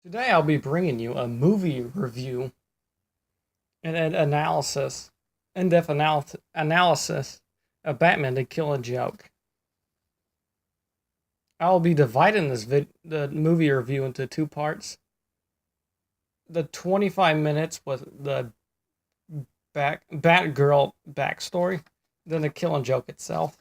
Today I'll be bringing you a movie review and an analysis, in-depth analysis of Batman: The Killing Joke. I'll be dividing the movie review into two parts. The 25 minutes with the Batgirl backstory, then the Killing Joke itself.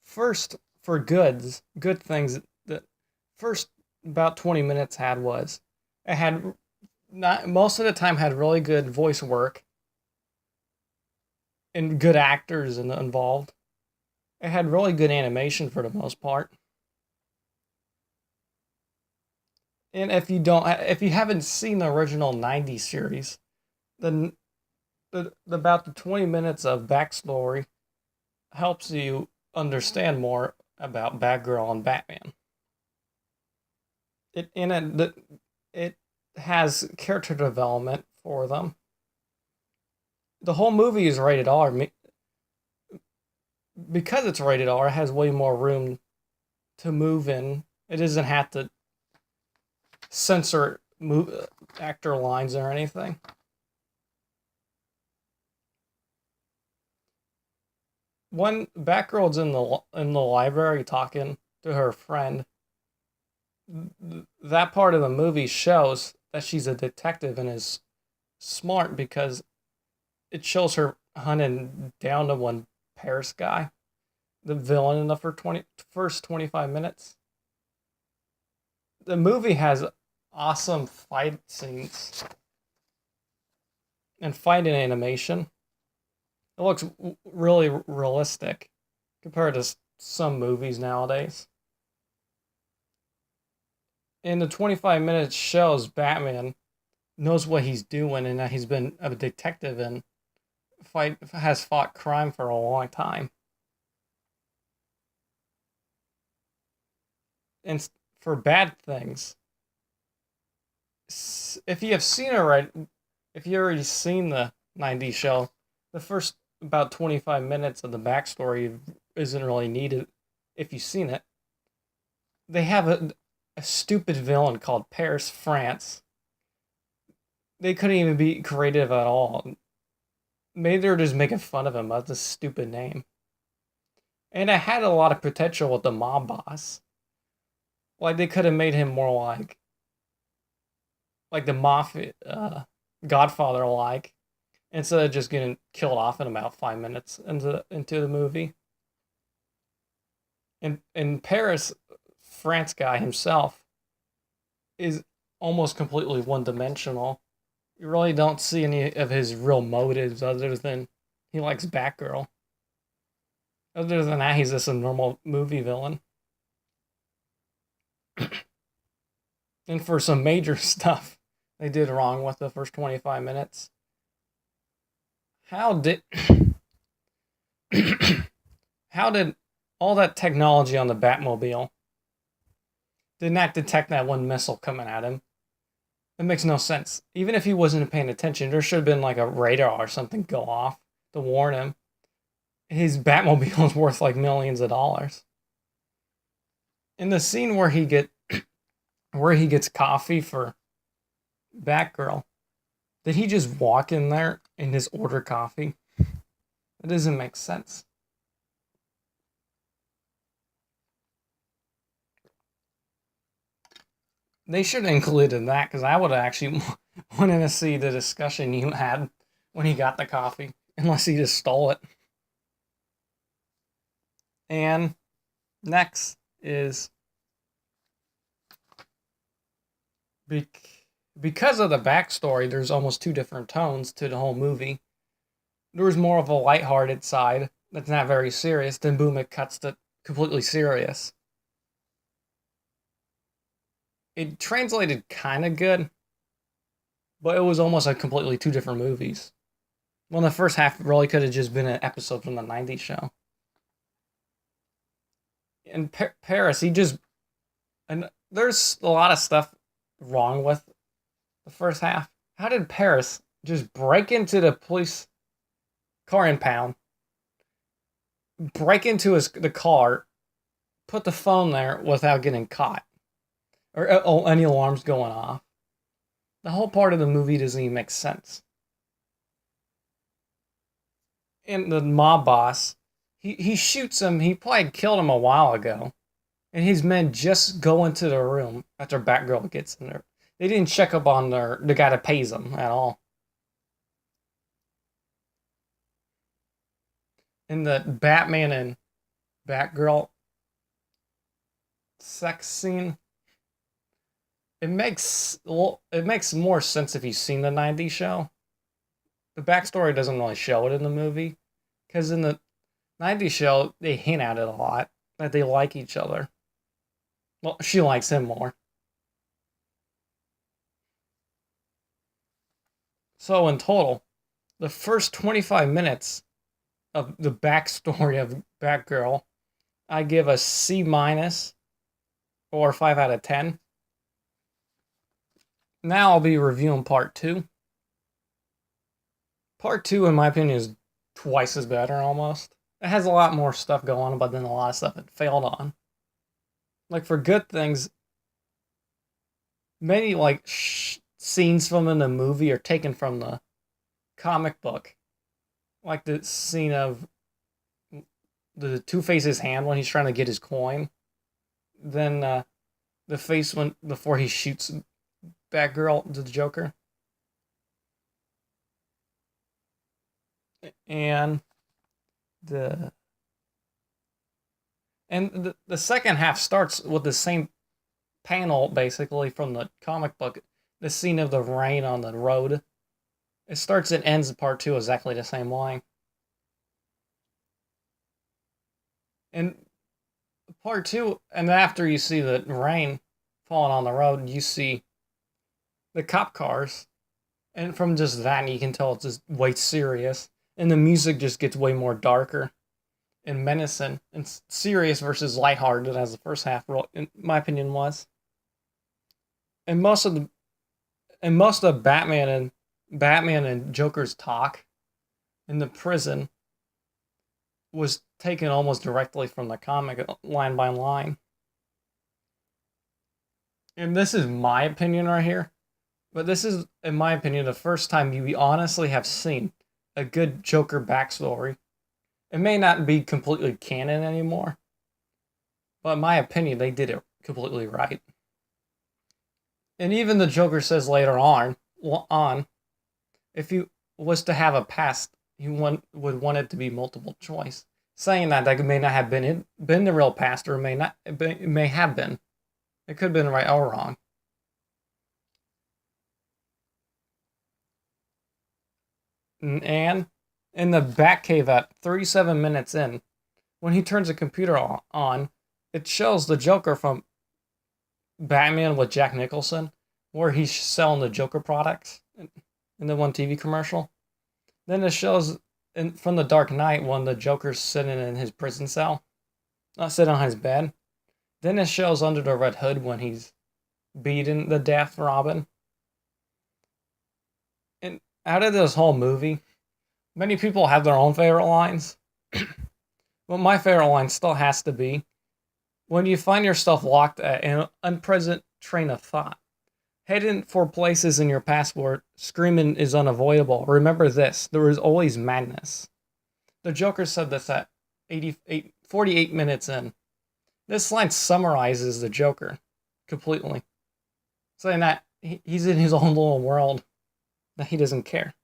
First, for good things. The first about 20 minutes it had not most of the time had really good voice work and good actors involved. It had really good animation for the most part. And if you haven't seen the original '90s series, then about the 20 minutes of backstory helps you understand more about Batgirl and Batman. It has character development for them. The whole movie is rated R. Because it's rated R, it has way more room to move in. It doesn't have to censor actor lines or anything. When Batgirl's in the library talking to her friend, that part of the movie shows that she's a detective and is smart because it shows her hunting down the one Paris guy, the villain in the first 25 minutes. The movie has awesome fight scenes and fighting animation. It looks really realistic compared to some movies nowadays. In the 25 minutes shows Batman knows what he's doing and that he's been a detective and has fought crime for a long time. And for bad things, if you have seen it right, if you already seen the '90s show, the first about 25 minutes of the backstory isn't really needed if you've seen it. They have a stupid villain called Paris France. They couldn't even be creative at all. Maybe they're just making fun of him about this stupid name. And it had a lot of potential with the mob boss. Like they could have made him more like the mafia Godfather like, instead of just getting killed off in about 5 minutes into the movie. And Paris France guy himself is almost completely one dimensional. You really don't see any of his real motives other than he likes Batgirl. Other than that, he's just a normal movie villain. And for some major stuff they did wrong with the first 25 minutes. How did how did all that technology on the Batmobile did not detect that one missile coming at him? It makes no sense. Even if he wasn't paying attention, there should have been like a radar or something go off to warn him. His Batmobile is worth like millions of dollars. In the scene where he gets coffee for Batgirl, did he just walk in there and just order coffee? It doesn't make sense. They should have included that because I would have actually wanted to see the discussion you had when he got the coffee, unless he just stole it. And next is because of the backstory, there's almost two different tones to the whole movie. There was more of a lighthearted side that's not very serious, then boom, it cuts to completely serious. It translated kind of good, but it was almost like completely two different movies. Well, the first half really could have just been an episode from the '90s show. In Paris, he just and there's a lot of stuff wrong with the first half. How did Paris just break into the police car impound, break into the car, put the phone there without getting caught? or any alarms going off. The whole part of the movie doesn't even make sense. And the mob boss, he shoots him. He probably killed him a while ago. And his men just go into the room after Batgirl gets in there. They didn't check up on the guy that pays them at all. In the Batman and Batgirl sex scene, it makes more sense if you've seen the '90s show. The backstory doesn't really show it in the movie, because in the '90s show they hint at it a lot that they like each other. Well, she likes him more. So in total, the first 25 minutes of the backstory of Batgirl, I give a C minus or 5 out of 10. Now I'll be reviewing part 2. Part 2, in my opinion, is twice as better almost. It has a lot more stuff going on, but then a lot of stuff it failed on. Like, for good things, many, like, scenes from in the movie are taken from the comic book. Like the scene of the Two-Face's hand when he's trying to get his coin. Then the face when before he shoots Batgirl to the Joker. And the the second half starts with the same panel basically from the comic book. The scene of the rain on the road. It starts and ends part 2 exactly the same way. And part 2, and after you see the rain falling on the road, you see the cop cars. And from just that, you can tell it's just way serious. And the music just gets way more darker and menacing and serious versus lighthearted as the first half, in my opinion, was. And most of the Batman and Joker's talk in the prison was taken almost directly from the comic, line by line. And this is my opinion right here, but this is, in my opinion, the first time you honestly have seen a good Joker backstory. It may not be completely canon anymore, but in my opinion, they did it completely right. And even the Joker says later on, if he was to have a past, he would want it to be multiple choice, saying that may not have been the real past, or it may have been. It could have been right or wrong. And in the Batcave at 37 minutes in, when he turns the computer on, it shows the Joker from Batman with Jack Nicholson, where he's selling the Joker products in the one TV commercial. Then it shows from the Dark Knight when the Joker's sitting in his prison cell, not sitting on his bed. Then it shows Under the Red Hood when he's beating the death Robin. And out of this whole movie, many people have their own favorite lines. But my favorite line still has to be, when you find yourself locked at an unpleasant train of thought, heading for places in your passport, screaming is unavoidable. Remember this, there is always madness. The Joker said this at 48 minutes in. This line summarizes the Joker completely, saying that he's in his own little world, that he doesn't care.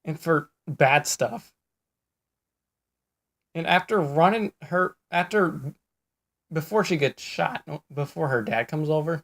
And for bad stuff. And before she gets shot, before her dad comes over,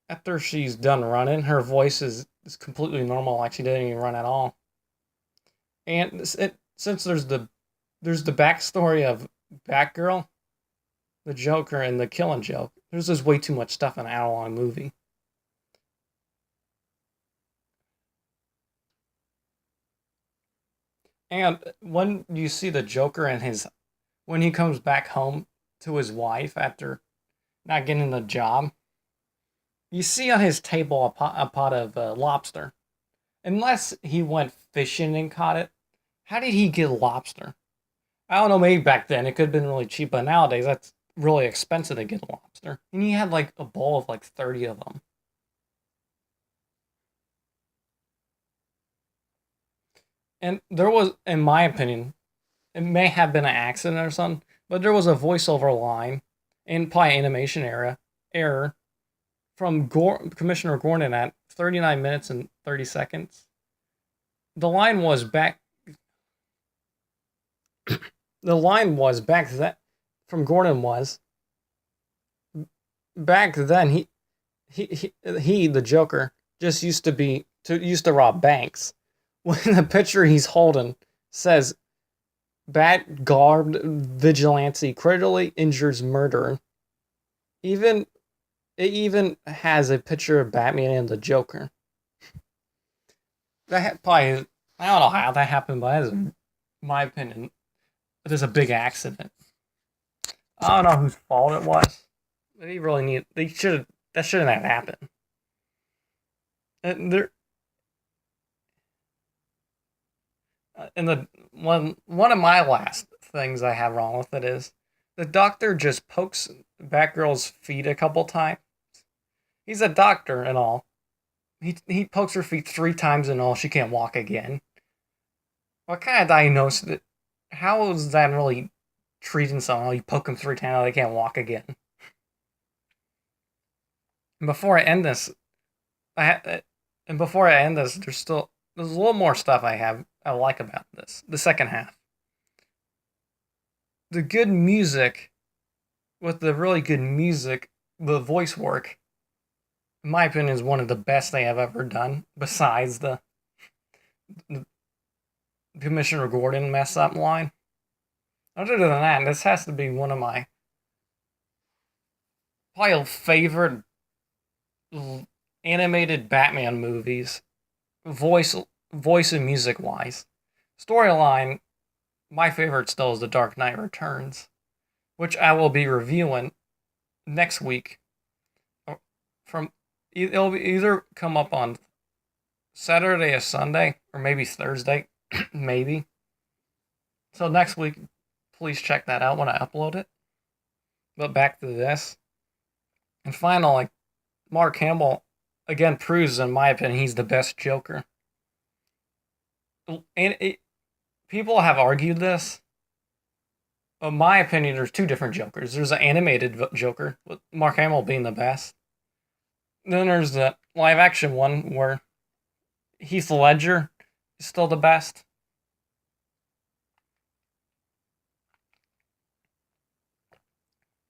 after she's done running, her voice is completely normal, like she didn't even run at all. And since there's the backstory of Batgirl, the Joker, and the Killing Joke, there's just way too much stuff in an hour-long movie. And when you see the Joker and when he comes back home to his wife after not getting the job, you see on his table a pot of lobster. Unless he went fishing and caught it, how did he get lobster? I don't know, maybe back then it could have been really cheap, but nowadays really expensive to get a lobster. And he had like a bowl of like 30 of them. And there was, in my opinion, it may have been an accident or something, but there was a voiceover line in probably animation error from Commissioner Gordon at 39 minutes and 30 seconds. The line was back. The line was back then from Gordon was back then he the Joker just used to rob banks. When the picture he's holding says bat garbed vigilante critically injures murderer. It even has a picture of Batman and the Joker. That probably, I don't know how that happened, but that's in my opinion. There's a big accident. I don't know whose fault it was. That shouldn't have happened. And one of my last things I have wrong with it is the doctor just pokes Batgirl's feet a couple times. He's a doctor and all. He pokes her feet 3 times and all. She can't walk again. What kind of diagnosis? How is that really treating someone? You poke them 3 times, they can't walk again. Before I end this, there's a little more stuff I like about this. The second half, the good music, with the really good music, the voice work, in my opinion, is one of the best they have ever done. Besides the Commissioner Gordon mess up line. Other than that, this has to be one of my probably favorite animated Batman movies, voice and music wise. Storyline, my favorite still is The Dark Knight Returns, which I will be reviewing next week. It'll either come up on Saturday or Sunday, or maybe Thursday, maybe. So next week, please check that out when I upload it. But back to this. And finally, Mark Hamill again proves, in my opinion, he's the best Joker. And people have argued this. In my opinion, there's 2 different Jokers. There's an animated Joker, with Mark Hamill being the best. Then there's the live action one where Heath Ledger is still the best.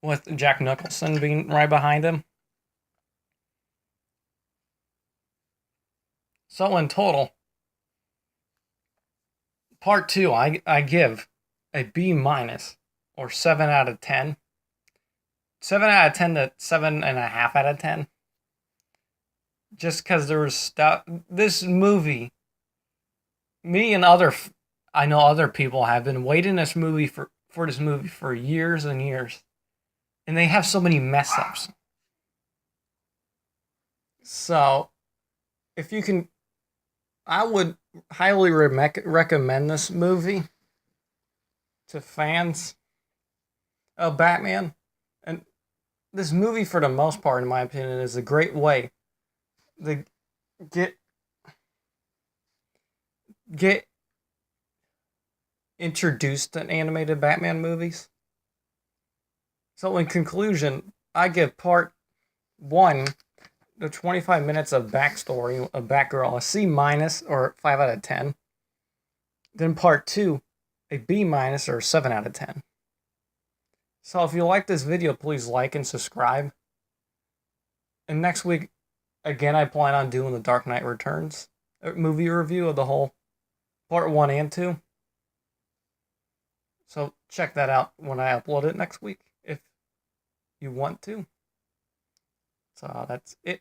With Jack Nicholson being right behind him. So in total, part 2 I give a B minus, or 7 out of 10. 7 out of 10 to 7.5 out of 10. Just because there was stuff. This movie, me and I know other people have been waiting for this movie for years and years. And they have so many mess ups. So, if you can, I would highly recommend this movie to fans of Batman. And this movie, for the most part, in my opinion, is a great way to get introduced to animated Batman movies. So in conclusion, I give part 1, the 25 minutes of backstory of Batgirl, a C minus, or 5 out of 10. Then part 2, a B minus, or 7 out of 10. So if you like this video, please like and subscribe. And next week, again, I plan on doing the Dark Knight Returns movie review of the whole part 1 and 2. So check that out when I upload it next week, if you want to. So that's it.